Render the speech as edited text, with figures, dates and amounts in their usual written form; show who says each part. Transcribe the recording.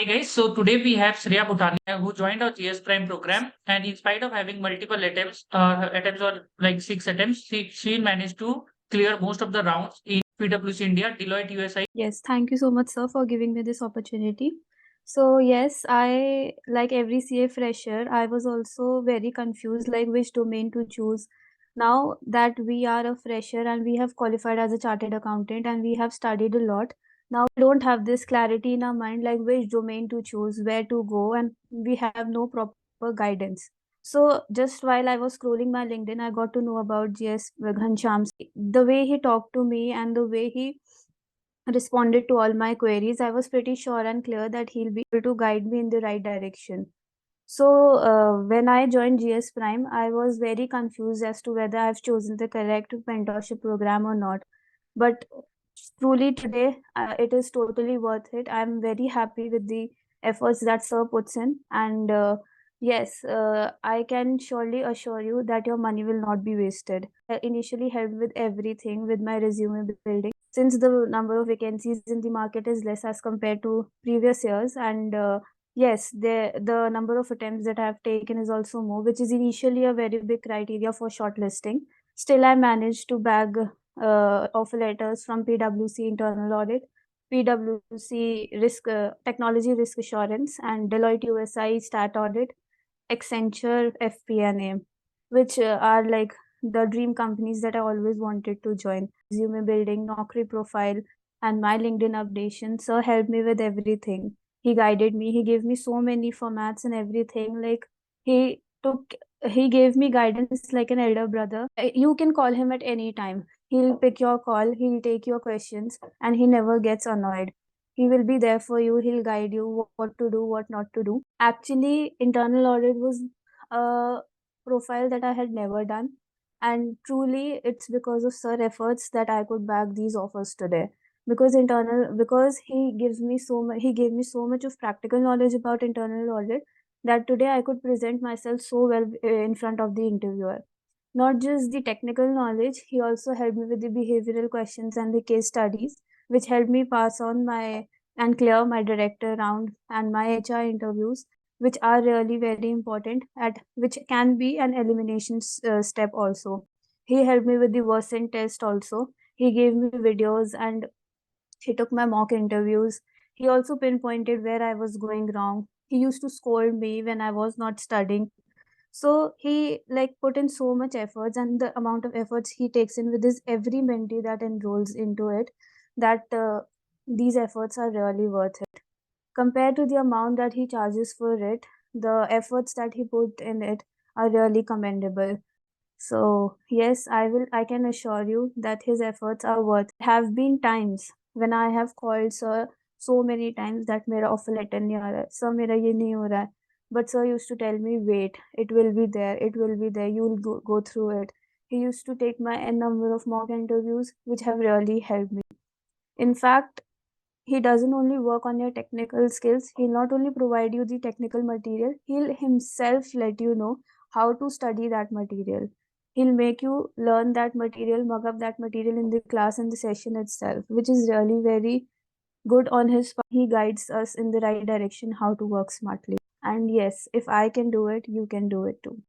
Speaker 1: Hi guys, so today we have Shreya Bhutani who joined our GS Prime program, and in spite of having multiple attempts or like 6 attempts, she managed to clear most of the rounds in PwC India, Deloitte USI.
Speaker 2: Yes, thank you so much, sir, for giving me this opportunity. So yes, I like every CA fresher, I was also very confused like which domain to choose. Now that we are a fresher and we have qualified as a chartered accountant and we have studied a lot, now we don't have this clarity in our mind like which domain to choose, where to go, and we have no proper guidance. So just while I was scrolling my LinkedIn, I got to know about GS Ghanshyam. The way he talked to me and the way he responded to all my queries, I was pretty sure and clear that he'll be able to guide me in the right direction. So when I joined GS Prime, I was very confused as to whether I've chosen the correct mentorship program or not. But truly today, it is totally worth it. I'm very happy with the efforts that Sir puts in. And yes, I can surely assure you that your money will not be wasted. I initially helped with everything with my resume building. Since the number of vacancies in the market is less as compared to previous years, and yes, the number of attempts that I have taken is also more, which is initially a very big criteria for shortlisting. Still, I managed to bag offer letters from PwC Internal Audit, PwC Technology Risk Assurance, and Deloitte USI Stat Audit, Accenture, FP&A, which are like the dream companies that I always wanted to join. Resume building, Naukri profile, and my LinkedIn updation. Sir helped me with everything. He guided me. He gave me so many formats and everything. Like he took, he gave me guidance like an elder brother. You can call him at any time. He'll pick your call. He'll take your questions, and he never gets annoyed. He will be there for you. He'll guide you what to do, what not to do. Actually, internal audit was a profile that I had never done, and truly it's because of Sir efforts that I could bag these offers today. Because he gave me so much of practical knowledge about internal audit that today I could present myself so well in front of the interviewer. Not just the technical knowledge, he also helped me with the behavioral questions and the case studies, which helped me pass on my and clear my director round and my HR interviews, which are really very important, at which can be an elimination step also. He helped me with the Versant test also. He gave me videos and he took my mock interviews. He also pinpointed where I was going wrong. He used to scold me when I was not studying. So he like put in so much efforts, and the amount of efforts he takes in with his every mentee that enrolls into it, that these efforts are really worth it. Compared to the amount that he charges for it, the efforts that he put in it are really commendable. So yes, I can assure you that his efforts are worth. Have been times when I have called sir so many times that मेरा offer letter नहीं आ रहा है, sir मेरा ये नहीं हो रहा है. But sir used to tell me, wait, it will be there, it will be there, you will go through it. He used to take my n number of mock interviews, which have really helped me. In fact, he doesn't only work on your technical skills, he'll not only provide you the technical material, he'll himself let you know how to study that material. He'll make you learn that material, mug up that material in the class and the session itself, which is really very good on his part. He guides us in the right direction how to work smartly. And yes, if I can do it, you can do it too.